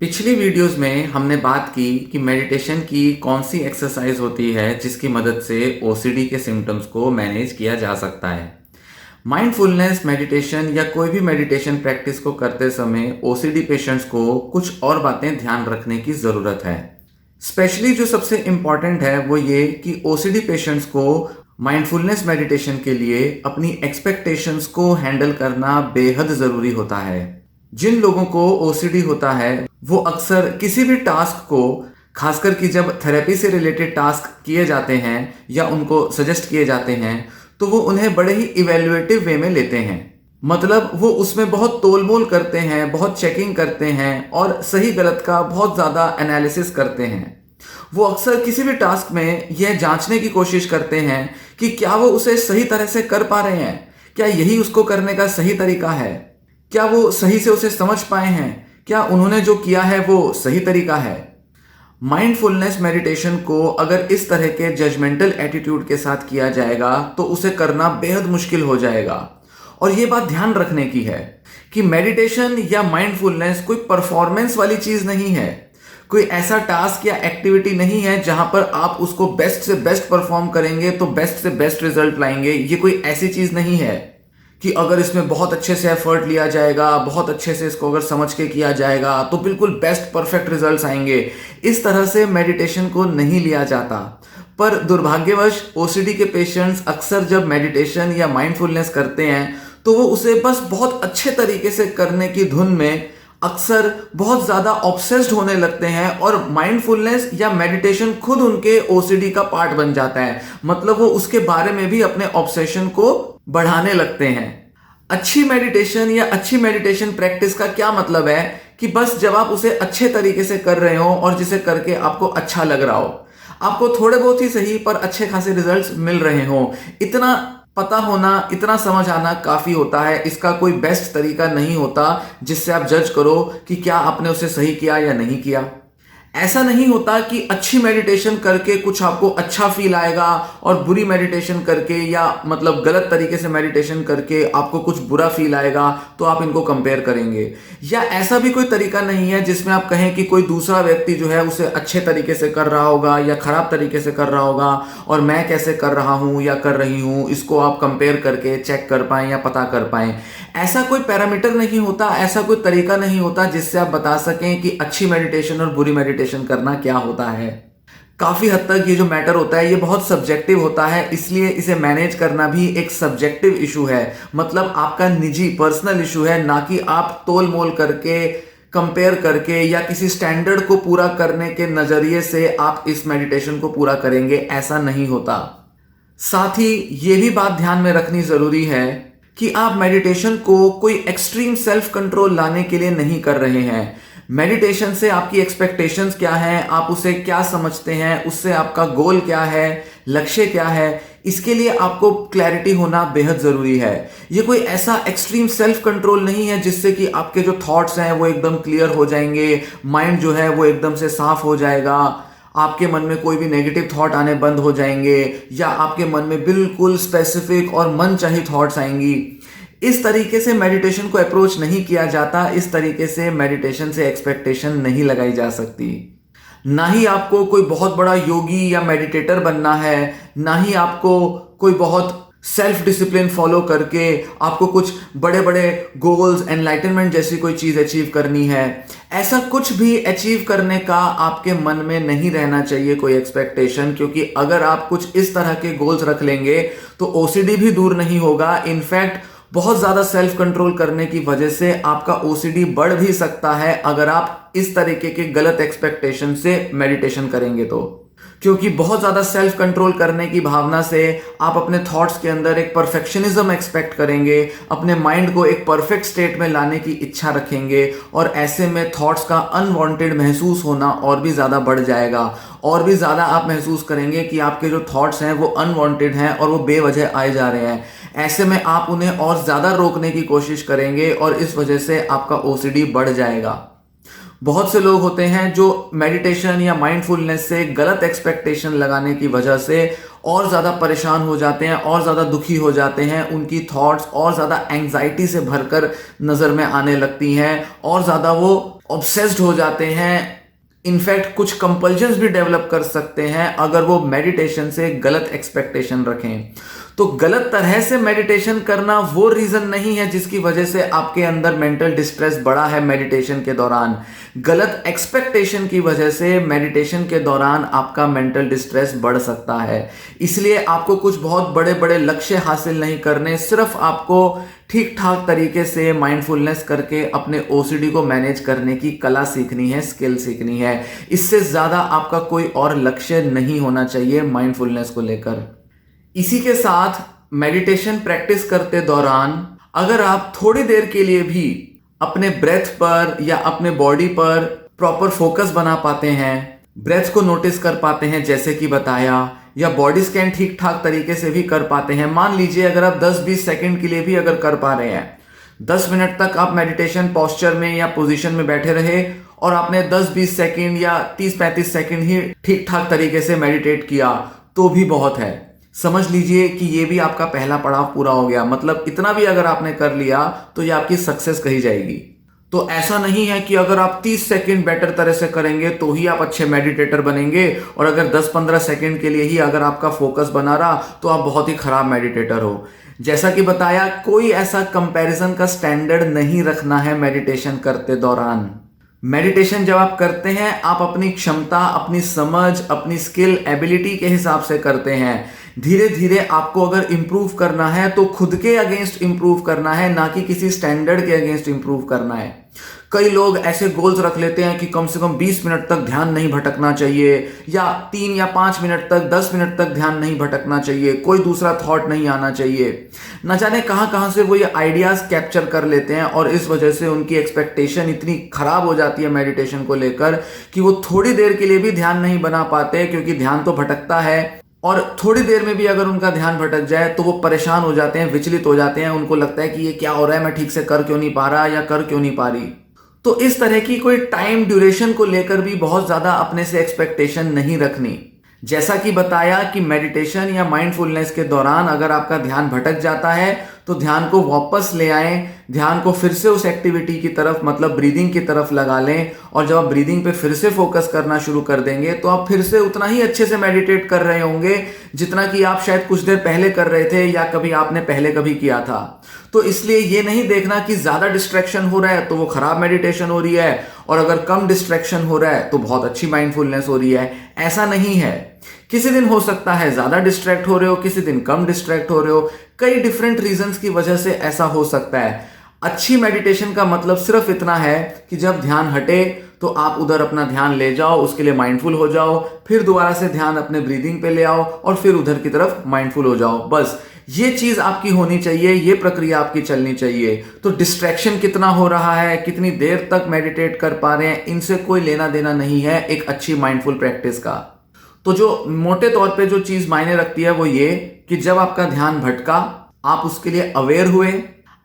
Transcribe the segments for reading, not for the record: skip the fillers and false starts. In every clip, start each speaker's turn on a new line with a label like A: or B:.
A: पिछली वीडियोस में हमने बात की कि मेडिटेशन की कौन सी एक्सरसाइज होती है जिसकी मदद से ओसीडी के सिम्टम्स को मैनेज किया जा सकता है। माइंडफुलनेस मेडिटेशन या कोई भी मेडिटेशन प्रैक्टिस को करते समय ओसीडी पेशेंट्स को कुछ और बातें ध्यान रखने की ज़रूरत है। स्पेशली जो सबसे इम्पॉर्टेंट है वो ये कि ओसीडी पेशेंट्स को माइंडफुलनेस मेडिटेशन के लिए अपनी एक्सपेक्टेशंस को हैंडल करना बेहद ज़रूरी होता है। जिन लोगों को ओसीडी होता है वो अक्सर किसी भी टास्क को, खासकर कि जब थेरेपी से रिलेटेड टास्क किए जाते हैं या उनको सजेस्ट किए जाते हैं, तो वो उन्हें बड़े ही इवेल्युएटिव वे में लेते हैं। मतलब वो उसमें बहुत तोलमोल करते हैं, बहुत चेकिंग करते हैं और सही गलत का बहुत ज़्यादा एनालिसिस करते हैं। वो अक्सर किसी भी टास्क में यह जांचने की कोशिश करते हैं कि क्या वो उसे सही तरह से कर पा रहे हैं, क्या यही उसको करने का सही तरीका है, क्या वो सही से उसे समझ पाए हैं, क्या उन्होंने जो किया है वो सही तरीका है। माइंडफुलनेस मेडिटेशन को अगर इस तरह के जजमेंटल एटीट्यूड के साथ किया जाएगा तो उसे करना बेहद मुश्किल हो जाएगा। और ये बात ध्यान रखने की है कि मेडिटेशन या माइंडफुलनेस कोई परफॉर्मेंस वाली चीज नहीं है, कोई ऐसा टास्क या एक्टिविटी नहीं है जहां पर आप उसको बेस्ट से बेस्ट परफॉर्म करेंगे तो बेस्ट से बेस्ट रिजल्ट लाएंगे। ये कोई ऐसी चीज नहीं है कि अगर इसमें बहुत अच्छे से एफर्ट लिया जाएगा, बहुत अच्छे से इसको अगर समझ के किया जाएगा तो बिल्कुल बेस्ट परफेक्ट रिजल्ट्स आएंगे। इस तरह से मेडिटेशन को नहीं लिया जाता। पर दुर्भाग्यवश ओसीडी के पेशेंट्स अक्सर जब मेडिटेशन या माइंडफुलनेस करते हैं तो वो उसे बस बहुत अच्छे तरीके से करने की धुन में अक्सर बहुत ज्यादा ऑब्सेस्ड होने लगते हैं और माइंडफुलनेस या मेडिटेशन खुद उनके ओसीडी का पार्ट बन जाता है। मतलब वो उसके बारे में भी अपने ऑब्सेशन को बढ़ाने लगते हैं। अच्छी मेडिटेशन या अच्छी मेडिटेशन प्रैक्टिस का क्या मतलब है कि बस जब आप उसे अच्छे तरीके से कर रहे हो और जिसे करके आपको अच्छा लग रहा हो, आपको थोड़े बहुत ही सही पर अच्छे खासे रिजल्ट्स मिल रहे हो, इतना पता होना, इतना समझ आना काफी होता है। इसका कोई बेस्ट तरीका नहीं होता जिससे आप जज करो कि क्या आपने उसे सही किया या नहीं किया। ऐसा नहीं होता कि अच्छी मेडिटेशन करके कुछ आपको अच्छा फील आएगा और बुरी मेडिटेशन करके या मतलब गलत तरीके से मेडिटेशन करके आपको कुछ बुरा फील आएगा तो आप इनको कंपेयर करेंगे। या ऐसा भी कोई तरीका नहीं है जिसमें आप कहें कि कोई दूसरा व्यक्ति जो है उसे अच्छे तरीके से कर रहा होगा या खराब तरीके से कर रहा होगा और मैं कैसे कर रहा हूं या कर रही हूं, इसको आप कंपेयर करके चेक कर पाएं या पता कर पाएं। ऐसा कोई पैरामीटर नहीं होता, ऐसा कोई तरीका नहीं होता जिससे आप बता सकें कि अच्छी मेडिटेशन और बुरी मेडिटेशन करना क्या होता है। काफी हद तक ये जो मैटर होता है ये बहुत सब्जेक्टिव होता है, इसलिए इसे मैनेज करना भी एक सब्जेक्टिव इशू है। मतलब आपका निजी पर्सनल इशू है, ना कि आप तोल मोल करके, कंपेयर करके या किसी स्टैंडर्ड को पूरा करने के नजरिए से आप इस मेडिटेशन को पूरा करेंगे। ऐसा नहीं होता। साथ ही ये भी बात ध्यान में रखनी जरूरी है कि आप मेडिटेशन को कोई एक्सट्रीम सेल्फ कंट्रोल लाने के लिए नहीं कर रहे हैं। मेडिटेशन से आपकी एक्सपेक्टेशंस क्या हैं, आप उसे क्या समझते हैं, उससे आपका गोल क्या है, लक्ष्य क्या है, इसके लिए आपको क्लैरिटी होना बेहद जरूरी है। ये कोई ऐसा एक्सट्रीम सेल्फ कंट्रोल नहीं है जिससे कि आपके जो थॉट्स हैं वो एकदम क्लियर हो जाएंगे, माइंड जो है वो एकदम से साफ हो जाएगा, आपके मन में कोई भी नेगेटिव थॉट आने बंद हो जाएंगे या आपके मन में बिल्कुल स्पेसिफिक और मनचाही थॉट्स आएंगी। इस तरीके से मेडिटेशन को अप्रोच नहीं किया जाता। इस तरीके से मेडिटेशन से एक्सपेक्टेशन नहीं लगाई जा सकती। ना ही आपको कोई बहुत बड़ा योगी या मेडिटेटर बनना है, ना ही आपको कोई बहुत सेल्फ डिसिप्लिन फॉलो करके आपको कुछ बड़े बड़े गोल्स, एनलाइटनमेंट जैसी कोई चीज अचीव करनी है। ऐसा कुछ भी अचीव करने का आपके मन में नहीं रहना चाहिए कोई एक्सपेक्टेशन, क्योंकि अगर आप कुछ इस तरह के गोल्स रख लेंगे तो ओसीडी भी दूर नहीं होगा। इनफैक्ट बहुत ज्यादा सेल्फ कंट्रोल करने की वजह से आपका ओसीडी बढ़ भी सकता है अगर आप इस तरीके के गलत एक्सपेक्टेशन से मेडिटेशन करेंगे तो। क्योंकि बहुत ज्यादा सेल्फ कंट्रोल करने की भावना से आप अपने थॉट्स के अंदर एक परफेक्शनिज्म एक्सपेक्ट करेंगे, अपने माइंड को एक परफेक्ट स्टेट में लाने की इच्छा रखेंगे और ऐसे में थॉट्स का अनवांटेड महसूस होना और भी ज्यादा बढ़ जाएगा। और भी ज्यादा आप महसूस करेंगे कि आपके जो थॉट्स हैं वो अनवांटेड हैं और वो बेवजह आए जा रहे हैं। ऐसे में आप उन्हें और ज्यादा रोकने की कोशिश करेंगे और इस वजह से आपका ओसीडी बढ़ जाएगा। बहुत से लोग होते हैं जो मेडिटेशन या माइंडफुलनेस से गलत एक्सपेक्टेशन लगाने की वजह से और ज़्यादा परेशान हो जाते हैं, और ज़्यादा दुखी हो जाते हैं, उनकी थॉट्स और ज़्यादा एंग्जाइटी से भरकर नज़र में आने लगती हैं, और ज़्यादा वो ऑब्सेस्ड हो जाते हैं। इनफैक्ट कुछ कंपल्जन्स भी डेवलप कर सकते हैं अगर वो मेडिटेशन से गलत एक्सपेक्टेशन रखें। तो गलत तरह से मेडिटेशन करना वो रीजन नहीं है जिसकी वजह से आपके अंदर मेंटल डिस्ट्रेस बढ़ा है मेडिटेशन के दौरान। गलत एक्सपेक्टेशन की वजह से मेडिटेशन के दौरान आपका मेंटल डिस्ट्रेस बढ़ सकता है। इसलिए आपको कुछ बहुत बड़े बड़े लक्ष्य हासिल नहीं करने, सिर्फ आपको ठीक ठाक तरीके से माइंडफुलनेस करके अपने ओसीडी को मैनेज करने की कला सीखनी है, स्किल सीखनी है। इससे ज्यादा आपका कोई और लक्ष्य नहीं होना चाहिए माइंडफुलनेस को लेकर। इसी के साथ मेडिटेशन प्रैक्टिस करते दौरान अगर आप थोड़ी देर के लिए भी अपने ब्रेथ पर या अपने बॉडी पर प्रॉपर फोकस बना पाते हैं, ब्रेथ को नोटिस कर पाते हैं जैसे कि बताया, या बॉडी स्कैन ठीक ठाक तरीके से भी कर पाते हैं। मान लीजिए अगर आप 10-20 सेकंड के लिए भी अगर कर पा रहे हैं, 10 मिनट तक आप मेडिटेशन पोस्चर में या पोजीशन में बैठे रहे और आपने 10-20 सेकंड या 30-35 सेकंड ही ठीक ठाक तरीके से मेडिटेट किया, तो भी बहुत है। समझ लीजिए कि ये भी आपका पहला पड़ाव पूरा हो गया। मतलब इतना भी अगर आपने कर लिया तो ये आपकी सक्सेस कही जाएगी। तो ऐसा नहीं है कि अगर आप 30 सेकंड बेटर तरह से करेंगे तो ही आप अच्छे मेडिटेटर बनेंगे, और अगर 10-15 सेकंड के लिए ही अगर आपका फोकस बना रहा तो आप बहुत ही खराब मेडिटेटर हो। जैसा कि बताया, कोई ऐसा कंपैरिजन का स्टैंडर्ड नहीं रखना है मेडिटेशन करते दौरान। मेडिटेशन जब आप करते हैं, आप अपनी क्षमता, अपनी समझ, अपनी स्किल, एबिलिटी के हिसाब से करते हैं। धीरे धीरे आपको अगर इंप्रूव करना है तो खुद के अगेंस्ट इंप्रूव करना है, ना कि किसी स्टैंडर्ड के अगेंस्ट इंप्रूव करना है। कई लोग ऐसे गोल्स रख लेते हैं कि कम से कम 20 मिनट तक ध्यान नहीं भटकना चाहिए, या 3 या 5 मिनट तक, 10 मिनट तक ध्यान नहीं भटकना चाहिए, कोई दूसरा थॉट नहीं आना चाहिए। न जाने कहां कहां से वो ये आइडियाज कैप्चर कर लेते हैं, और इस वजह से उनकी एक्सपेक्टेशन इतनी खराब हो जाती है मेडिटेशन को लेकर कि वो थोड़ी देर के लिए भी ध्यान नहीं बना पाते, क्योंकि ध्यान तो भटकता है। और थोड़ी देर में भी अगर उनका ध्यान भटक जाए तो वो परेशान हो जाते हैं, विचलित हो जाते हैं। उनको लगता है कि ये क्या हो रहा है, मैं ठीक से कर क्यों नहीं पा रहा या कर क्यों नहीं पा रही। तो इस तरह की कोई टाइम ड्यूरेशन को लेकर भी बहुत ज्यादा अपने से एक्सपेक्टेशन नहीं रखनी। जैसा कि बताया कि मेडिटेशन या माइंडफुलनेस के दौरान अगर आपका ध्यान भटक जाता है तो ध्यान को वापस ले आएं, ध्यान को फिर से उस एक्टिविटी की तरफ, मतलब ब्रीदिंग की तरफ लगा लें। और जब आप ब्रीदिंग पे फिर से फोकस करना शुरू कर देंगे तो आप फिर से उतना ही अच्छे से मेडिटेट कर रहे होंगे जितना कि आप शायद कुछ देर पहले कर रहे थे या कभी आपने पहले कभी किया था। तो इसलिए ये नहीं देखना कि ज्यादा डिस्ट्रैक्शन हो रहा है तो वो खराब मेडिटेशन हो रही है, और अगर कम डिस्ट्रैक्शन हो रहा है तो बहुत अच्छी माइंडफुलनेस हो रही है। ऐसा नहीं है। किसी दिन हो सकता है ज्यादा डिस्ट्रैक्ट हो रहे हो, किसी दिन कम डिस्ट्रैक्ट हो रहे हो, कई डिफरेंट रीजंस की वजह से ऐसा हो सकता है। अच्छी मेडिटेशन का मतलब सिर्फ इतना है कि जब ध्यान हटे तो आप उधर अपना ध्यान ले जाओ, उसके लिए माइंडफुल हो जाओ, फिर दोबारा से ध्यान अपने ब्रीदिंग पे ले आओ और फिर उधर की तरफ माइंडफुल हो जाओ। बस ये चीज आपकी होनी चाहिए, ये प्रक्रिया आपकी चलनी चाहिए। तो डिस्ट्रैक्शन कितना हो रहा है, कितनी देर तक मेडिटेट कर पा रहे हैं, इनसे कोई लेना देना नहीं है एक अच्छी माइंडफुल प्रैक्टिस का। तो जो मोटे तौर पे जो चीज मायने रखती है वो ये कि जब आपका ध्यान भटका, आप उसके लिए अवेयर हुए,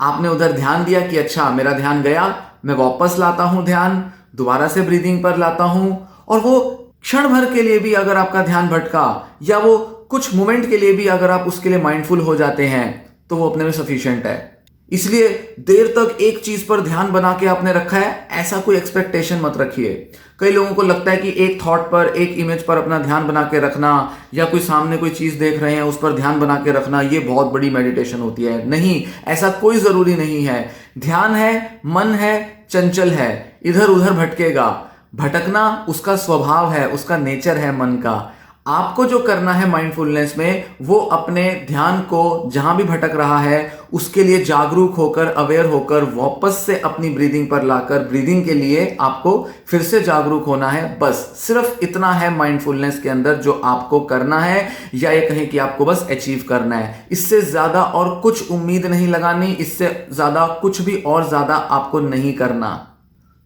A: आपने उधर ध्यान दिया कि अच्छा मेरा ध्यान गया, मैं वापस लाता हूं ध्यान, दोबारा से ब्रीदिंग पर लाता हूं। और वो क्षण भर के लिए भी अगर आपका ध्यान भटका या वो कुछ मोमेंट के लिए भी अगर आप उसके लिए माइंडफुल हो जाते हैं तो वो अपने में सफिशिएंट है। इसलिए देर तक एक चीज पर ध्यान बना के आपने रखा है, ऐसा कोई एक्सपेक्टेशन मत रखिए। कई लोगों को लगता है कि एक थॉट पर, एक इमेज पर अपना ध्यान बना के रखना, या कोई सामने कोई चीज देख रहे हैं उस पर ध्यान बना के रखना, ये बहुत बड़ी मेडिटेशन होती है। नहीं, ऐसा कोई जरूरी नहीं है। ध्यान है, मन है, चंचल है, इधर उधर भटकेगा। भटकना उसका स्वभाव है, उसका नेचर है मन का। आपको जो करना है माइंडफुलनेस में, वो अपने ध्यान को जहां भी भटक रहा है उसके लिए जागरूक होकर, अवेयर होकर वापस से अपनी ब्रीदिंग पर लाकर, ब्रीदिंग के लिए आपको फिर से जागरूक होना है। बस सिर्फ इतना है माइंडफुलनेस के अंदर जो आपको करना है, या ये कहें कि आपको बस अचीव करना है। इससे ज्यादा और कुछ उम्मीद नहीं लगानी, इससे ज्यादा कुछ भी और ज्यादा आपको नहीं करना।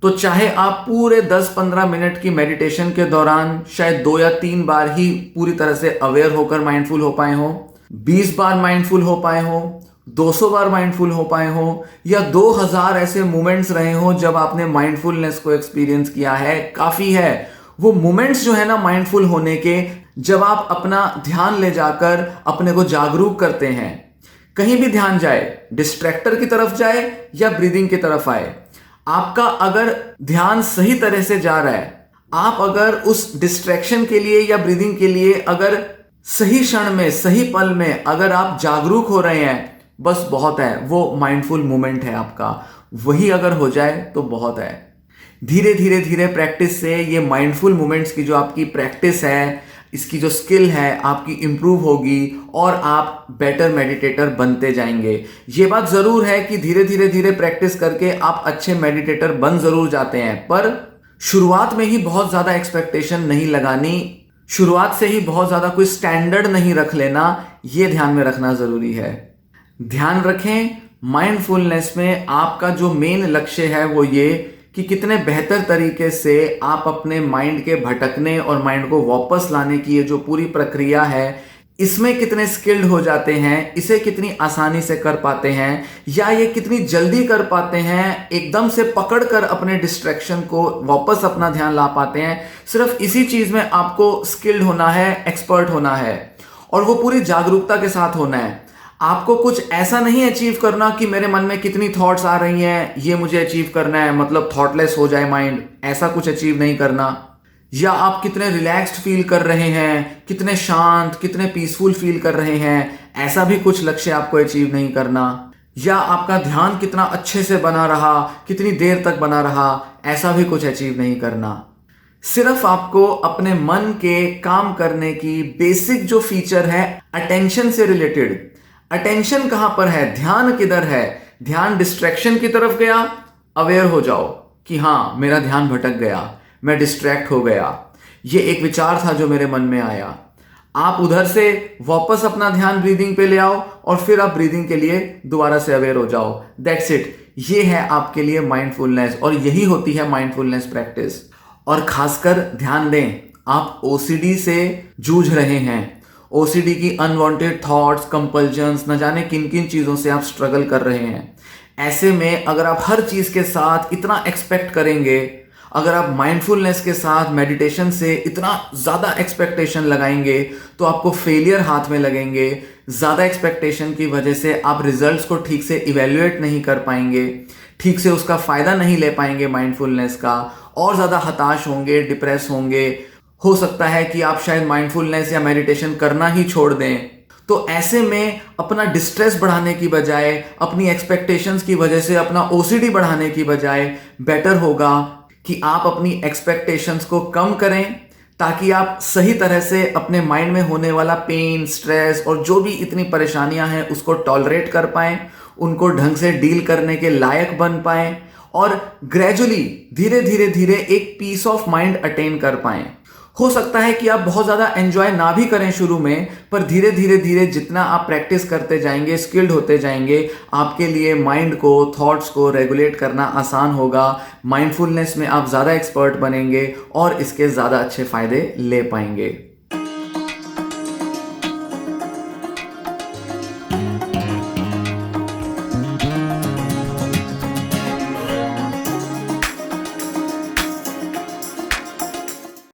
A: तो चाहे आप पूरे 10-15 मिनट की मेडिटेशन के दौरान शायद 2 या 3 बार ही पूरी तरह से अवेयर होकर माइंडफुल हो पाए हो, 20 बार माइंडफुल हो पाए हो, 200 बार माइंडफुल हो पाए हो, या 2000 ऐसे मोमेंट्स रहे हो जब आपने माइंडफुलनेस को एक्सपीरियंस किया है, काफी है। वो मोमेंट्स जो है ना माइंडफुल होने के, जब आप अपना ध्यान ले जाकर अपने को जागरूक करते हैं, कहीं भी ध्यान जाए, डिस्ट्रैक्टर की तरफ जाए या ब्रीदिंग की तरफ आए, आपका अगर ध्यान सही तरह से जा रहा है, आप अगर उस डिस्ट्रैक्शन के लिए या ब्रीदिंग के लिए अगर सही क्षण में, सही पल में अगर आप जागरूक हो रहे हैं, बस बहुत है। वो माइंडफुल मोमेंट है आपका, वही अगर हो जाए तो बहुत है। धीरे धीरे धीरे प्रैक्टिस से ये माइंडफुल मोमेंट्स की जो आपकी प्रैक्टिस है, इसकी जो स्किल है आपकी इंप्रूव होगी और आप बेटर मेडिटेटर बनते जाएंगे। ये बात ज़रूर है कि धीरे धीरे धीरे प्रैक्टिस करके आप अच्छे मेडिटेटर बन ज़रूर जाते हैं, पर शुरुआत में ही बहुत ज़्यादा एक्सपेक्टेशन नहीं लगानी, शुरुआत से ही बहुत ज़्यादा कोई स्टैंडर्ड नहीं रख लेना, ये ध्यान में रखना ज़रूरी है। ध्यान रखें, माइंडफुलनेस में आपका जो मेन लक्ष्य है वो ये कि कितने बेहतर तरीके से आप अपने माइंड के भटकने और माइंड को वापस लाने की ये जो पूरी प्रक्रिया है, इसमें कितने स्किल्ड हो जाते हैं, इसे कितनी आसानी से कर पाते हैं या ये कितनी जल्दी कर पाते हैं, एकदम से पकड़कर अपने डिस्ट्रैक्शन को वापस अपना ध्यान ला पाते हैं। सिर्फ इसी चीज में आपको स्किल्ड होना है, एक्सपर्ट होना है और वो पूरी जागरूकता के साथ होना है। आपको कुछ ऐसा नहीं अचीव करना कि मेरे मन में कितनी थॉट्स आ रही हैं, ये मुझे अचीव करना है, मतलब थॉटलेस हो जाए माइंड, ऐसा कुछ अचीव नहीं करना। या आप कितने रिलैक्स्ड फील कर रहे हैं, कितने शांत, कितने पीसफुल फील कर रहे हैं, ऐसा भी कुछ लक्ष्य आपको अचीव नहीं करना। या आपका ध्यान कितना अच्छे से बना रहा, कितनी देर तक बना रहा, ऐसा भी कुछ अचीव नहीं करना। सिर्फ आपको अपने मन के काम करने की बेसिक जो फीचर है अटेंशन से रिलेटेड, अटेंशन कहां पर है, ध्यान किधर है, ध्यान डिस्ट्रैक्शन की तरफ गया, अवेयर हो जाओ कि हाँ मेरा ध्यान भटक गया, मैं डिस्ट्रैक्ट हो गया, ये एक विचार था जो मेरे मन में आया। आप उधर से वापस अपना ध्यान ब्रीदिंग पे ले आओ और फिर आप ब्रीदिंग के लिए दोबारा से अवेयर हो जाओ। That's it. ये है आपके लिए माइंडफुलनेस और यही होती है माइंडफुलनेस प्रैक्टिस। और खासकर ध्यान दें, आप ओसीडी से जूझ रहे हैं, ओसीडी की अनवांटेड थॉट्स, कंपल्जन्स, न जाने किन किन चीज़ों से आप स्ट्रगल कर रहे हैं। ऐसे में अगर आप हर चीज़ के साथ इतना एक्सपेक्ट करेंगे, अगर आप माइंडफुलनेस के साथ मेडिटेशन से इतना ज़्यादा एक्सपेक्टेशन लगाएंगे तो आपको फेलियर हाथ में लगेंगे। ज़्यादा एक्सपेक्टेशन की वजह से आप रिजल्ट्स को ठीक से इवेल्युएट नहीं कर पाएंगे, ठीक से उसका फ़ायदा नहीं ले पाएंगे माइंडफुलनेस का, और ज़्यादा हताश होंगे, डिप्रेस होंगे। हो सकता है कि आप शायद माइंडफुलनेस या मेडिटेशन करना ही छोड़ दें। तो ऐसे में अपना डिस्ट्रेस बढ़ाने की बजाय, अपनी एक्सपेक्टेशंस की वजह से अपना ओसीडी बढ़ाने की बजाय बेटर होगा कि आप अपनी एक्सपेक्टेशंस को कम करें, ताकि आप सही तरह से अपने माइंड में होने वाला पेन, स्ट्रेस और जो भी इतनी परेशानियां हैं उसको टॉलरेट कर पाएं, उनको ढंग से डील करने के लायक बन पाएं और ग्रेजुअली धीरे धीरे धीरे एक पीस ऑफ माइंड अटेन कर पाएं। हो सकता है कि आप बहुत ज़्यादा एंजॉय ना भी करें शुरू में, पर धीरे धीरे धीरे जितना आप प्रैक्टिस करते जाएंगे, स्किल्ड होते जाएंगे, आपके लिए माइंड को, थॉट्स को रेगुलेट करना आसान होगा। माइंडफुलनेस में आप ज़्यादा एक्सपर्ट बनेंगे और इसके ज़्यादा अच्छे फ़ायदे ले पाएंगे।